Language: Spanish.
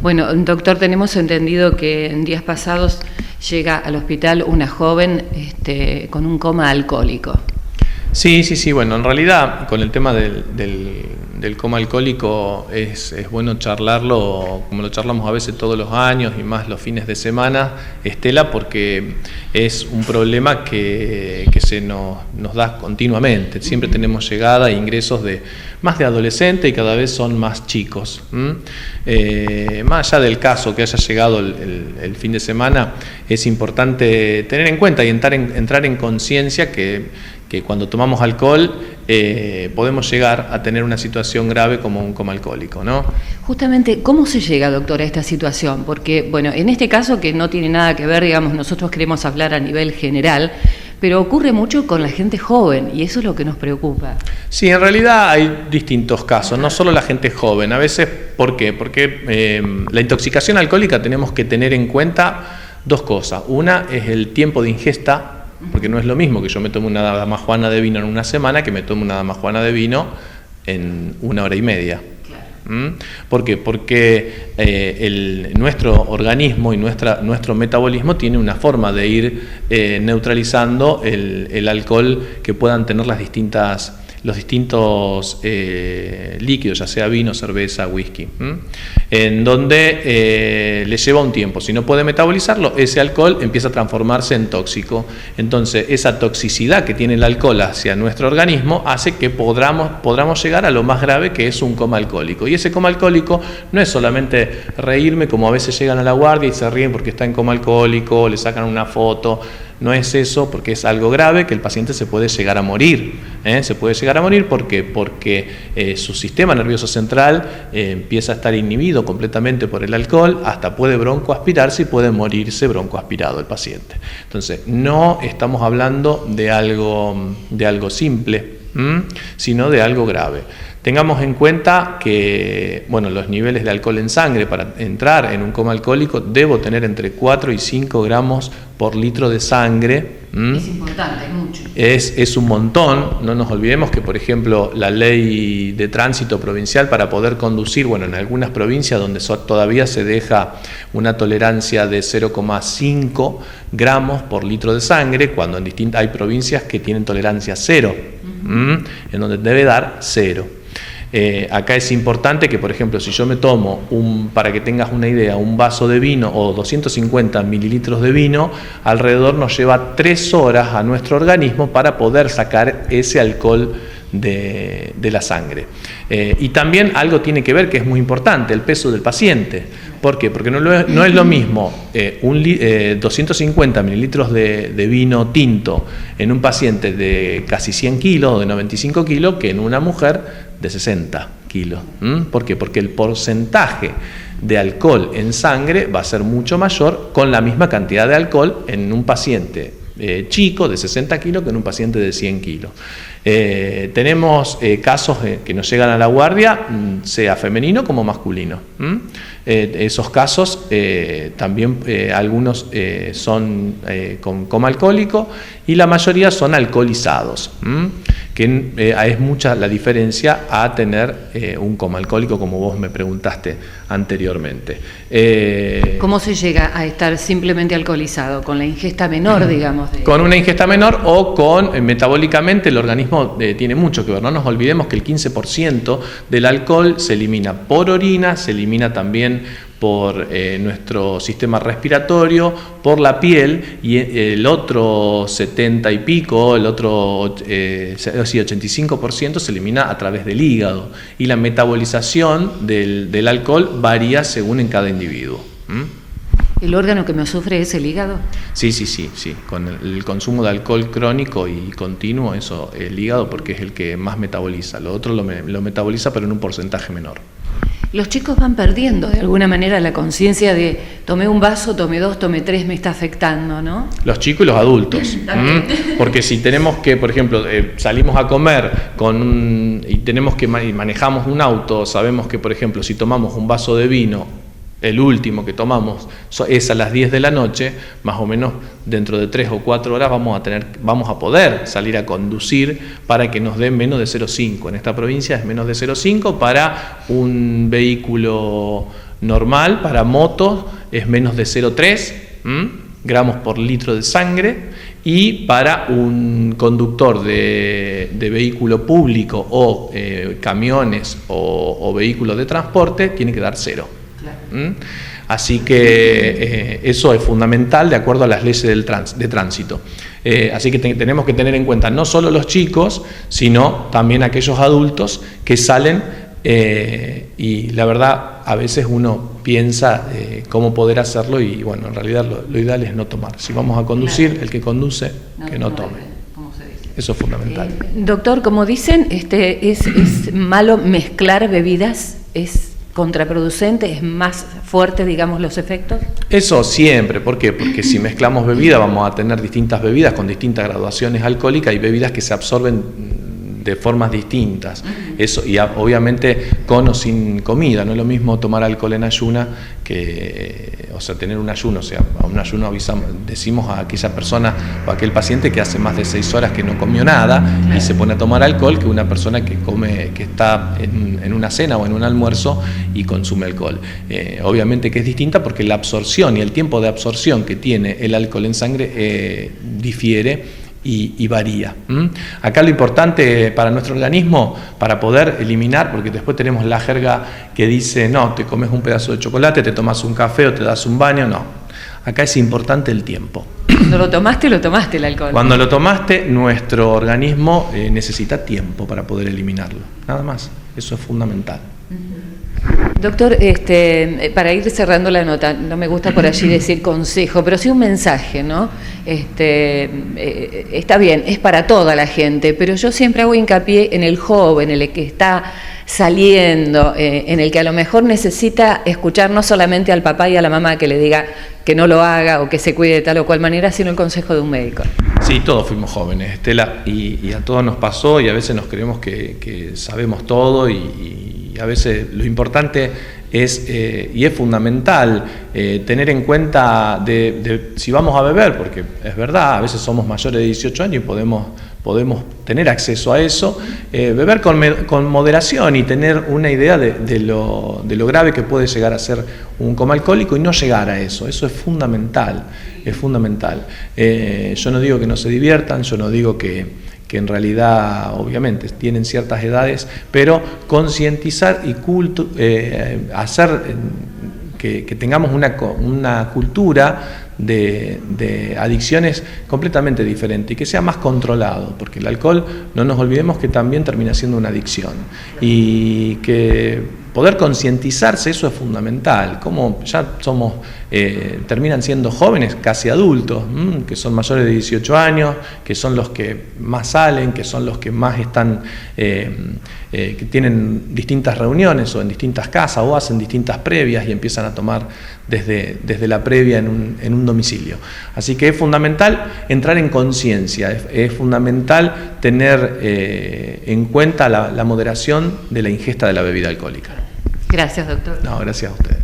Bueno, doctor, tenemos entendido que en días pasados llega al hospital una joven con un coma alcohólico. Sí, bueno, en realidad con el tema del coma alcohólico es bueno charlarlo, como lo charlamos a veces todos los años y más los fines de semana, Estela, porque es un problema que se nos da continuamente. Siempre tenemos llegada e ingresos más de adolescentes y cada vez son más chicos. Más allá del caso que haya llegado el fin de semana, es importante tener en cuenta y entrar en conciencia que cuando tomamos alcohol podemos llegar a tener una situación grave como un coma alcohólico, ¿no? Justamente, ¿cómo se llega, doctor, a esta situación? Porque, bueno, en este caso que no tiene nada que ver, digamos, nosotros queremos hablar a nivel general, pero ocurre mucho con la gente joven y eso es lo que nos preocupa. Sí, en realidad hay distintos casos, no solo la gente joven. A veces, ¿por qué? Porque la intoxicación alcohólica tenemos que tener en cuenta dos cosas. Una es el tiempo de ingesta, porque no es lo mismo que yo me tome una damajuana de vino en una semana que me tome una damajuana de vino en 1 hora y media. ¿Por qué? Porque nuestro organismo y nuestro metabolismo tiene una forma de ir neutralizando el alcohol que puedan tener los distintos líquidos, ya sea vino, cerveza, whisky, en donde le lleva un tiempo. Si no puede metabolizarlo, ese alcohol empieza a transformarse en tóxico. Entonces, esa toxicidad que tiene el alcohol hacia nuestro organismo hace que podamos llegar a lo más grave, que es un coma alcohólico. Y ese coma alcohólico no es solamente reírme, como a veces llegan a la guardia y se ríen porque está en coma alcohólico, le sacan una foto. No es eso, porque es algo grave, que el paciente se puede llegar a morir. Se puede llegar a morir porque su sistema nervioso central empieza a estar inhibido completamente por el alcohol, hasta puede broncoaspirarse y puede morirse broncoaspirado el paciente. Entonces, no estamos hablando de algo simple, sino de algo grave. Tengamos en cuenta que los niveles de alcohol en sangre, para entrar en un coma alcohólico, debo tener entre 4 y 5 gramos por litro de sangre. Es importante, es mucho. Es un montón. No nos olvidemos que, por ejemplo, la ley de tránsito provincial para poder conducir, en algunas provincias donde todavía se deja una tolerancia de 0,5 gramos por litro de sangre, cuando hay provincias que tienen tolerancia 0, en donde debe dar 0. Acá es importante que, por ejemplo, si yo me tomo, para que tengas una idea, un vaso de vino o 250 mililitros de vino, alrededor nos lleva 3 horas a nuestro organismo para poder sacar ese alcohol de la sangre. Y también algo tiene que ver que es muy importante, el peso del paciente. ¿Por qué? Porque no es lo mismo 250 mililitros de vino tinto en un paciente de casi 100 kilos o de 95 kilos que en una mujer de 60 kilos. ¿Por qué? Porque el porcentaje de alcohol en sangre va a ser mucho mayor con la misma cantidad de alcohol en un paciente chico de 60 kilos que en un paciente de 100 kilos. Tenemos casos que nos llegan a la guardia, sea femenino como masculino. Esos casos también algunos son con coma alcohólico y la mayoría son alcoholizados, que es mucha la diferencia a tener un coma alcohólico, como vos me preguntaste anteriormente. ¿Cómo se llega a estar simplemente alcoholizado? ¿Con la ingesta menor, digamos? Con una ingesta menor o con metabólicamente el organismo tiene mucho que ver. No nos olvidemos que el 15% del alcohol se elimina por orina, se elimina también por nuestro sistema respiratorio, por la piel, y el otro 70 y pico, el otro 85% se elimina a través del hígado, y la metabolización del alcohol varía según en cada individuo. ¿El órgano que me sufre es el hígado? Sí. Con el consumo de alcohol crónico y continuo, el hígado, porque es el que más metaboliza. Lo otro lo metaboliza, pero en un porcentaje menor. Los chicos van perdiendo de alguna manera la conciencia de tomé un vaso, tomé 2, tomé 3, me está afectando, ¿no? Los chicos y los adultos. Porque si tenemos que, por ejemplo, salimos a comer y tenemos que manejamos un auto, sabemos que, por ejemplo, si tomamos un vaso de vino, el último que tomamos es a las 10 de la noche, más o menos dentro de 3 o 4 horas vamos a poder salir a conducir para que nos den menos de 0,5. En esta provincia es menos de 0,5 para un vehículo normal para motos es menos de 0,3 gramos por litro de sangre, y para un conductor de vehículo público o camiones o vehículos de transporte tiene que dar 0. Claro. Así que eso es fundamental de acuerdo a las leyes de tránsito. Así que tenemos que tener en cuenta no solo los chicos, sino también aquellos adultos que salen y la verdad a veces uno piensa cómo poder hacerlo y bueno, en realidad lo ideal es no tomar. Si vamos a conducir, el que conduce, que no tome. Eso es fundamental. Doctor, como dicen, es malo mezclar bebidas, es contraproducente, es más fuerte, digamos, los efectos. Eso siempre, ¿por qué? Porque si mezclamos bebidas vamos a tener distintas bebidas con distintas graduaciones alcohólicas y bebidas que se absorben de formas distintas. Eso, y obviamente con o sin comida, no es lo mismo tomar alcohol en ayuna que, o sea, tener un ayuno, o sea, a un ayuno decimos a aquella persona o a aquel paciente que hace más de 6 horas que no comió nada y se pone a tomar alcohol, que una persona que está en una cena o en un almuerzo y consume alcohol. Obviamente que es distinta porque la absorción y el tiempo de absorción que tiene el alcohol en sangre difiere y varía. Acá lo importante para nuestro organismo, para poder eliminar, porque después tenemos la jerga que dice, no, te comes un pedazo de chocolate, te tomas un café o te das un baño, no. Acá es importante el tiempo. Cuando lo tomaste el alcohol. Cuando lo tomaste, nuestro organismo necesita tiempo para poder eliminarlo. Nada más, eso es fundamental. Doctor, para ir cerrando la nota, no me gusta por allí decir consejo, pero sí un mensaje, ¿no? Está bien, es para toda la gente, pero yo siempre hago hincapié en el joven, en el que está saliendo, en el que a lo mejor necesita escuchar no solamente al papá y a la mamá que le diga que no lo haga o que se cuide de tal o cual manera, sino el consejo de un médico. Sí, todos fuimos jóvenes, Estela, y a todos nos pasó y a veces nos creemos que sabemos todo y a veces lo importante es, y es fundamental, tener en cuenta de si vamos a beber, porque es verdad, a veces somos mayores de 18 años y podemos tener acceso a eso, beber con moderación y tener una idea de lo grave que puede llegar a ser un coma alcohólico y no llegar a eso es fundamental, es fundamental. Yo no digo que no se diviertan, yo no digo que en realidad obviamente tienen ciertas edades, pero concientizar y hacer que tengamos una cultura de adicciones completamente diferente y que sea más controlado, porque el alcohol, no nos olvidemos que también termina siendo una adicción y que poder concientizarse, eso es fundamental. Como ya somos, terminan siendo jóvenes, casi adultos, que son mayores de 18 años, que son los que más salen, que son los que más están, que tienen distintas reuniones o en distintas casas o hacen distintas previas y empiezan a tomar desde la previa en un domicilio. Así que es fundamental entrar en conciencia, es fundamental tener en cuenta la moderación de la ingesta de la bebida alcohólica. Gracias, doctor. No, gracias a ustedes.